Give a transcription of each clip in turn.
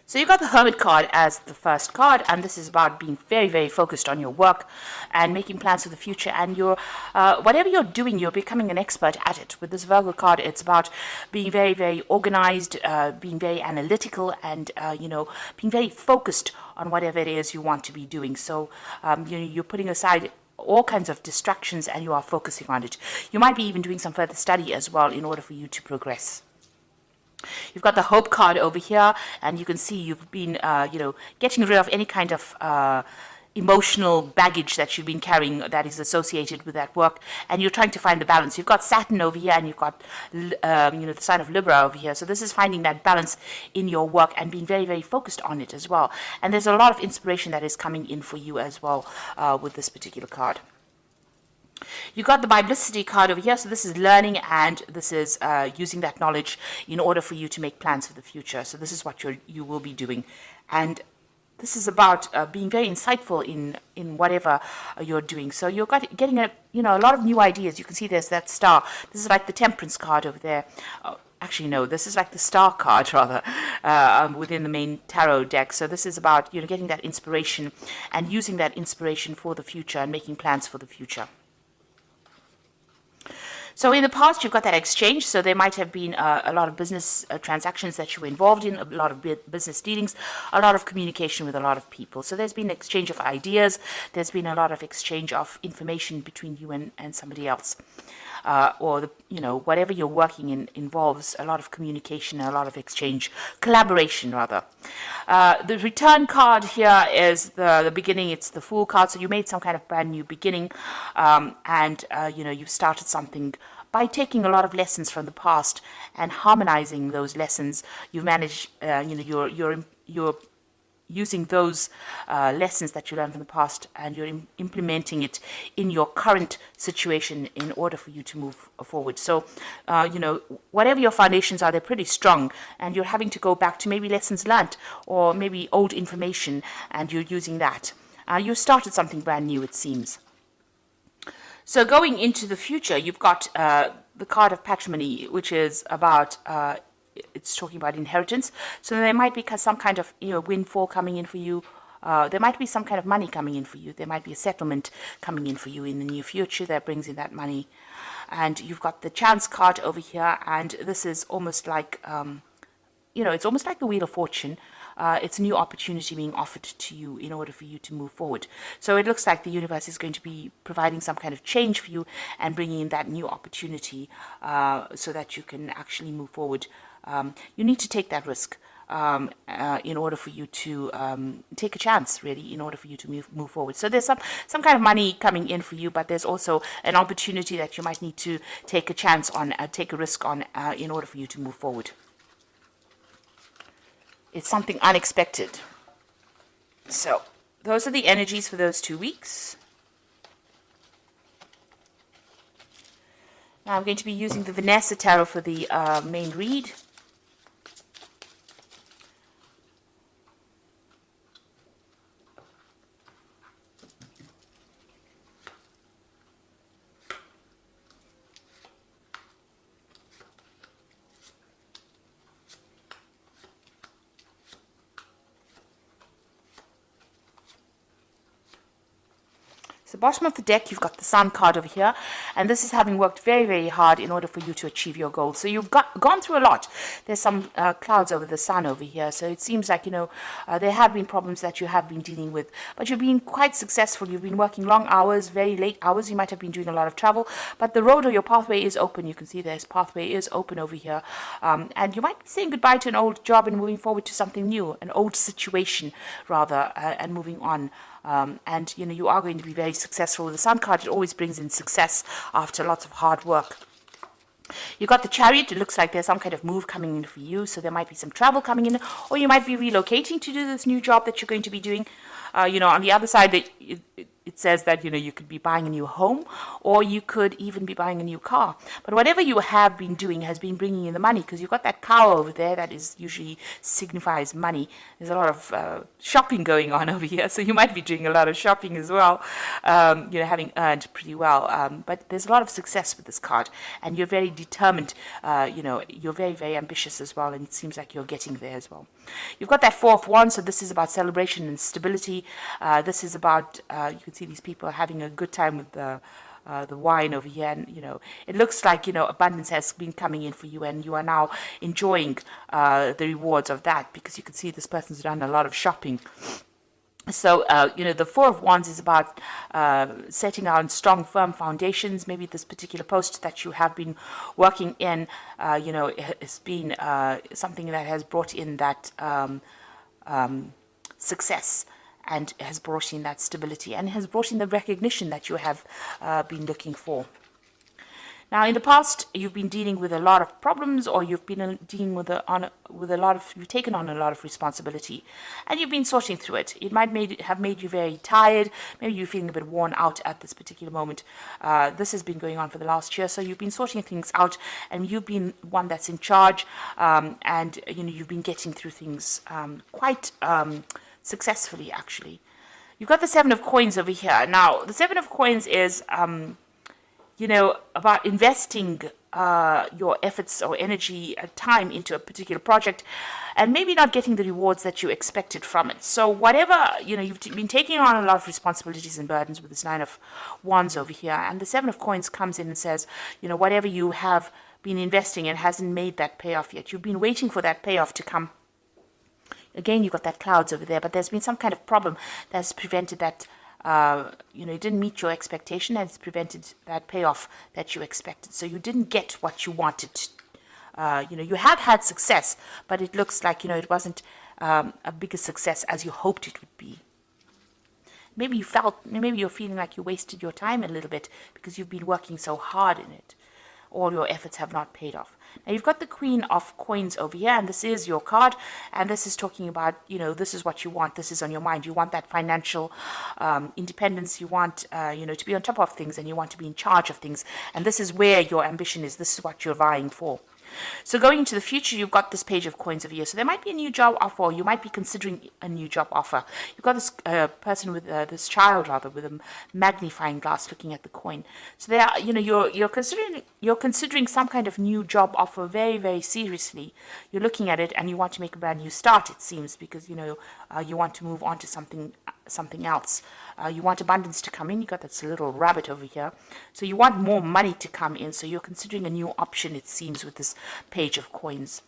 So you got the Hermit card as the first card, and this is about being very, very focused on your work and making plans for the future. And whatever you're doing, you're becoming an expert at it. With this Virgo card, it's about being very, very organized, being very analytical, and being very focused on whatever it is you want to be doing. So you're putting aside all kinds of distractions and you are focusing on it. You might be even doing some further study as well in order for you to progress. You've got the Hope card over here, and you can see you've been, getting rid of any kind of emotional baggage that you've been carrying that is associated with that work, and you're trying to find the balance. You've got Saturn over here, and you've got, the sign of Libra over here. So this is finding that balance in your work and being very, very focused on it as well. And there's a lot of inspiration that is coming in for you as well with this particular card. You got the Biblicity card over here, so this is learning, and this is using that knowledge in order for you to make plans for the future. So this is what you will be doing, and this is about being very insightful in whatever you're doing. So you're getting a lot of new ideas. You can see there's that star. This is like the Temperance card over there. Actually, no, this is like the Star card, rather, within the main tarot deck. So this is about getting that inspiration and using that inspiration for the future and making plans for the future. So in the past, you've got that exchange. So there might have been a lot of business transactions that you were involved in, a lot of business dealings, a lot of communication with a lot of people. So there's been an exchange of ideas. There's been a lot of exchange of information between you and somebody else. Whatever you're working in involves a lot of communication, a lot of exchange, collaboration rather. The Return card here is the beginning. It's the Fool card. So you made some kind of brand new beginning, you've started something by taking a lot of lessons from the past and harmonizing those lessons. You've managed, you're using those lessons that you learned from the past, and you're implementing it in your current situation in order for you to move forward. So, whatever your foundations are, they're pretty strong, and you're having to go back to maybe lessons learned or maybe old information, and you're using that. You started something brand new, it seems. So going into the future, you've got the card of Patrimony, which is about it's talking about inheritance. So there might be some kind of windfall coming in for you. There might be some kind of money coming in for you. There might be a settlement coming in for you in the near future that brings in that money. And you've got the Chance card over here, and this is almost like it's almost like the Wheel of Fortune. It's a new opportunity being offered to you in order for you to move forward. So it looks like the universe is going to be providing some kind of change for you and bringing in that new opportunity so that you can actually move forward. You need to take that risk in order for you to take a chance, really, in order for you to move forward. So there's some kind of money coming in for you, but there's also an opportunity that you might need to take a chance on, take a risk on in order for you to move forward. It's something unexpected. So those are the energies for those 2 weeks. Now I'm going to be using the Vanessa Tarot for the main read. The bottom of the deck, you've got the Sun card over here, and this is having worked very, very hard in order for you to achieve your goals. So you've gone through a lot. There's some clouds over the Sun over here, so it seems like there have been problems that you have been dealing with, but you've been quite successful. You've been working long hours, very late hours. You might have been doing a lot of travel, but the road or your pathway is open. You can see this pathway is open over here, and you might be saying goodbye to an old job and moving forward to something new, an old situation rather, and moving on. You are going to be very successful. The Sun card, it always brings in success after lots of hard work. You got the Chariot. It looks like there's some kind of move coming in for you, so there might be some travel coming in, or you might be relocating to do this new job that you're going to be doing. On the other side, it it says that, you could be buying a new home, or you could even be buying a new car. But whatever you have been doing has been bringing in the money, because you've got that cow over there that is usually signifies money. There's a lot of shopping going on over here, so you might be doing a lot of shopping as well, having earned pretty well. But there's a lot of success with this card, and you're very determined. You're very, very ambitious as well, and it seems like you're getting there as well. You've got that Four of Wands, so this is about celebration and stability. This is about, you can see these people are having a good time with the wine over here, and it looks like abundance has been coming in for you, and you are now enjoying the rewards of that, because you can see this person's done a lot of shopping. So, the Four of Wands is about setting out strong, firm foundations. Maybe this particular post that you have been working in, it's been something that has brought in that success, and has brought in that stability, and has brought in the recognition that you have been looking for. Now, in the past, you've been dealing with a lot of problems, or you've been dealing with you've taken on a lot of responsibility, and you've been sorting through it. It might have made you very tired. Maybe you're feeling a bit worn out at this particular moment. This has been going on for the last year, so you've been sorting things out, and you've been one that's in charge, and you've been getting through things quite successfully, actually. You've got the Seven of Coins over here. Now, the Seven of Coins is about investing your efforts or energy, time into a particular project, and maybe not getting the rewards that you expected from it. So whatever, you've been taking on a lot of responsibilities and burdens with this Nine of Wands over here, and the Seven of Coins comes in and says, whatever you have been investing in hasn't made that payoff yet. You've been waiting for that payoff to come. Again, you've got that clouds over there, but there's been some kind of problem that's prevented that. It didn't meet your expectation, and it's prevented that payoff that you expected. So you didn't get what you wanted. You have had success, but it looks like, it wasn't a bigger success as you hoped it would be. Maybe you're feeling like you wasted your time a little bit because you've been working so hard in it. All your efforts have not paid off. Now, you've got the Queen of Coins over here, and this is your card, and this is talking about, this is what you want, this is on your mind. You want that financial independence, you want, to be on top of things, and you want to be in charge of things, and this is where your ambition is, this is what you're vying for. So going into the future, you've got this Page of Coins over here. So there might be a new job offer, or you might be considering a new job offer. You've got this person with this child, rather, with a magnifying glass looking at the coin. So there, you're considering some kind of new job offer very, very seriously. You're looking at it, and you want to make a brand new start, it seems, because you want to move on to something else. You want abundance to come in. You got this little rabbit over here. So you want more money to come in. So you're considering a new option, it seems, with this Page of Coins.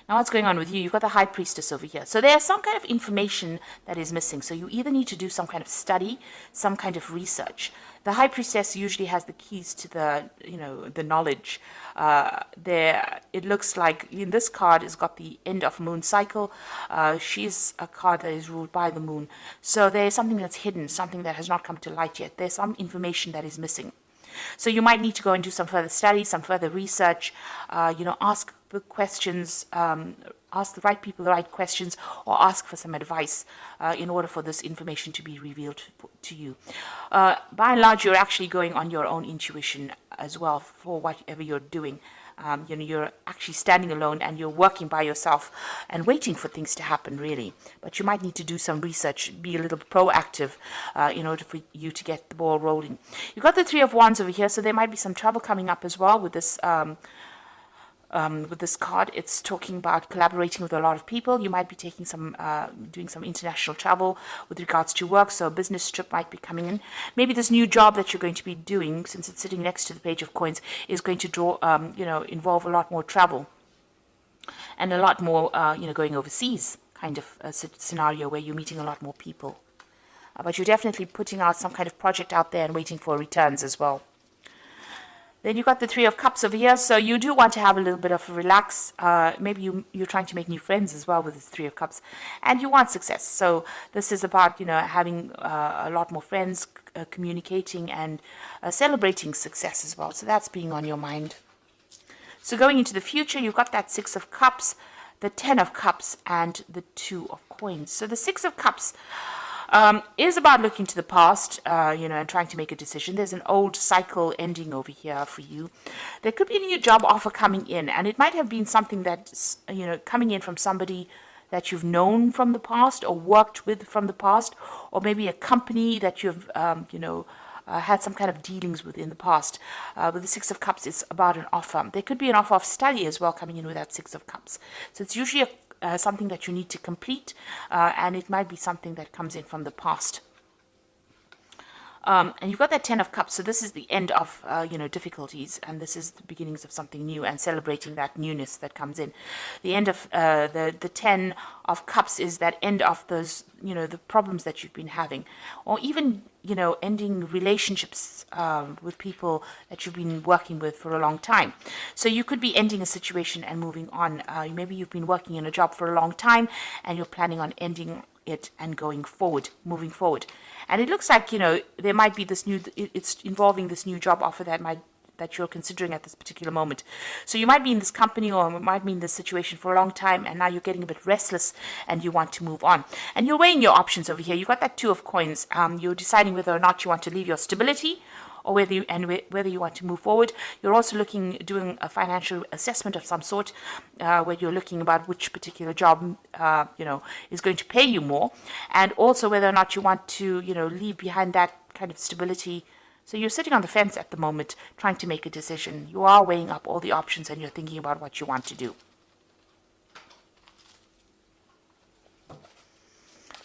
Now, what's going on with you? You've got the High Priestess over here. So there's some kind of information that is missing. So you either need to do some kind of study, some kind of research. The High Priestess usually has the keys to the knowledge. It looks like in this card has got the end of moon cycle. She's a card that is ruled by the moon. So there's something that's hidden, something that has not come to light yet. There's some information that is missing. So you might need to go and do some further study, some further research, ask the questions, ask the right people the right questions, or ask for some advice in order for this information to be revealed to you. By and large, you're actually going on your own intuition as well for whatever you're doing. You're actually standing alone, and you're working by yourself and waiting for things to happen, really. But you might need to do some research, be a little proactive in order for you to get the ball rolling. You've got the Three of Wands over here, so there might be some trouble coming up as well with this card. It's talking about collaborating with a lot of people. You might be taking doing some international travel with regards to work, so a business trip might be coming in. Maybe this new job that you're going to be doing, since it's sitting next to the Page of Coins, is going to involve a lot more travel and a lot more, going overseas kind of a scenario where you're meeting a lot more people. But you're definitely putting out some kind of project out there and waiting for returns as well. Then you've got the Three of Cups over here, so you do want to have a little bit of a relax. Maybe you're trying to make new friends as well with the Three of Cups, and you want success. So this is about having a lot more friends, communicating, and celebrating success as well. So that's being on your mind. So going into the future, you've got that Six of Cups, the Ten of Cups, and the Two of Coins. So the Six of Cups, is about looking to the past, and trying to make a decision. There's an old cycle ending over here for you. There could be a new job offer coming in, and it might have been something that's, coming in from somebody that you've known from the past or worked with from the past, or maybe a company that you've, had some kind of dealings with in the past. With the Six of Cups, it's about an offer. There could be an offer of study as well coming in with that Six of Cups. So it's usually something that you need to complete, and it might be something that comes in from the past. And you've got that Ten of Cups, so this is the end of, difficulties, and this is the beginnings of something new and celebrating that newness that comes in. The end of the Ten of Cups is that end of those, the problems that you've been having, or even, ending relationships with people that you've been working with for a long time. So you could be ending a situation and moving on. Maybe you've been working in a job for a long time, and you're planning on ending it and moving forward. And it looks like, there might be it's involving this new job offer that you're considering at this particular moment. So you might be in this company, or might be in this situation for a long time, and now you're getting a bit restless and you want to move on. And you're weighing your options over here. You've got that Two of Coins. You're deciding whether or not you want to leave your stability, or whether you want to move forward. You're also doing a financial assessment of some sort, where you're looking about which particular job, is going to pay you more, and also whether or not you want to, leave behind that kind of stability. So you're sitting on the fence at the moment, trying to make a decision. You are weighing up all the options, and you're thinking about what you want to do.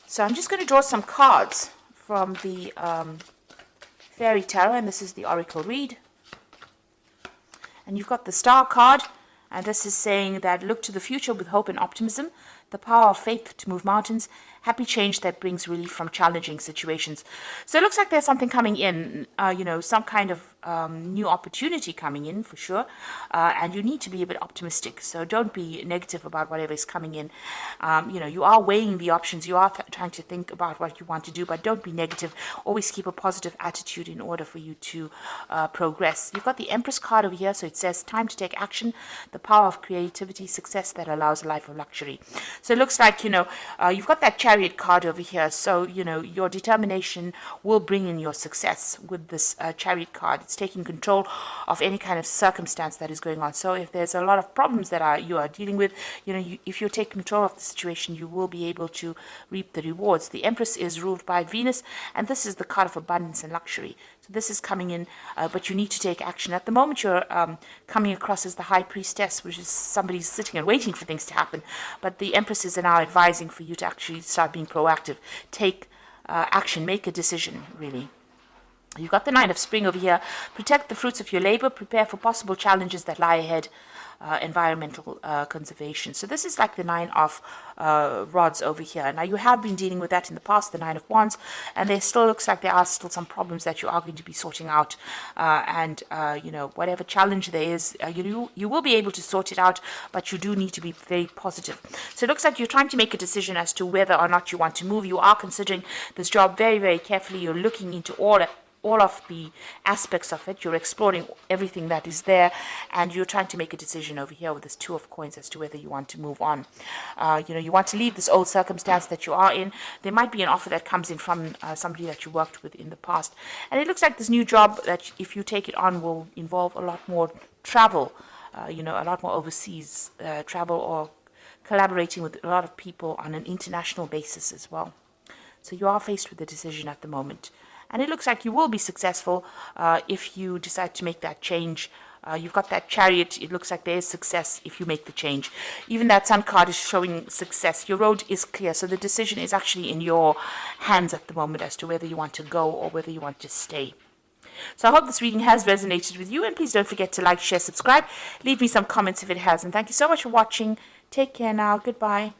So I'm just going to draw some cards from the Fairy Tarot, and this is the Oracle read. And you've got the Star card, and this is saying that look to the future with hope and optimism, the power of faith to move mountains, happy change that brings relief from challenging situations. So it looks like there's something coming in, some kind of new opportunity coming in for sure, and you need to be a bit optimistic. So don't be negative about whatever is coming in. You are weighing the options. You are trying to think about what you want to do, but don't be negative. Always keep a positive attitude in order for you to progress. You've got the Empress card over here, so it says time to take action, the power of creativity, success that allows a life of luxury. So it looks like, you've got that Chariot card over here. So, your determination will bring in your success with this Chariot card. It's taking control of any kind of circumstance that is going on. So if there's a lot of problems that you are dealing with, if you take control of the situation, you will be able to reap the rewards. The Empress is ruled by Venus, and this is the card of abundance and luxury. So this is coming in, but you need to take action. At the moment, you're coming across as the High Priestess, which is somebody sitting and waiting for things to happen. But the Empress is now advising for you to actually start being proactive. Take action, make a decision, really. You've got the Nine of Spring over here. Protect the fruits of your labor. Prepare for possible challenges that lie ahead. Environmental conservation. So this is like the Nine of Rods over here. Now you have been dealing with that in the past, the Nine of Wands, and there still looks like there are still some problems that you are going to be sorting out. Whatever challenge there is, you will be able to sort it out, but you do need to be very positive. So it looks like you're trying to make a decision as to whether or not you want to move. You are considering this job very, very carefully. You're looking into all of the aspects of it. You're exploring everything that is there, and you're trying to make a decision over here with this Two of Coins as to whether you want to move on. You want to leave this old circumstance that you are in. There might be an offer that comes in from somebody that you worked with in the past, and it looks like this new job that, if you take it on, will involve a lot more travel, a lot more overseas travel, or collaborating with a lot of people on an international basis as well. So you are faced with a decision at the moment. And it looks like you will be successful if you decide to make that change. You've got that Chariot. It looks like there is success if you make the change. Even that Sun card is showing success. Your road is clear. So the decision is actually in your hands at the moment as to whether you want to go or whether you want to stay. So I hope this reading has resonated with you. And please don't forget to like, share, subscribe. Leave me some comments if it has. And thank you so much for watching. Take care now. Goodbye.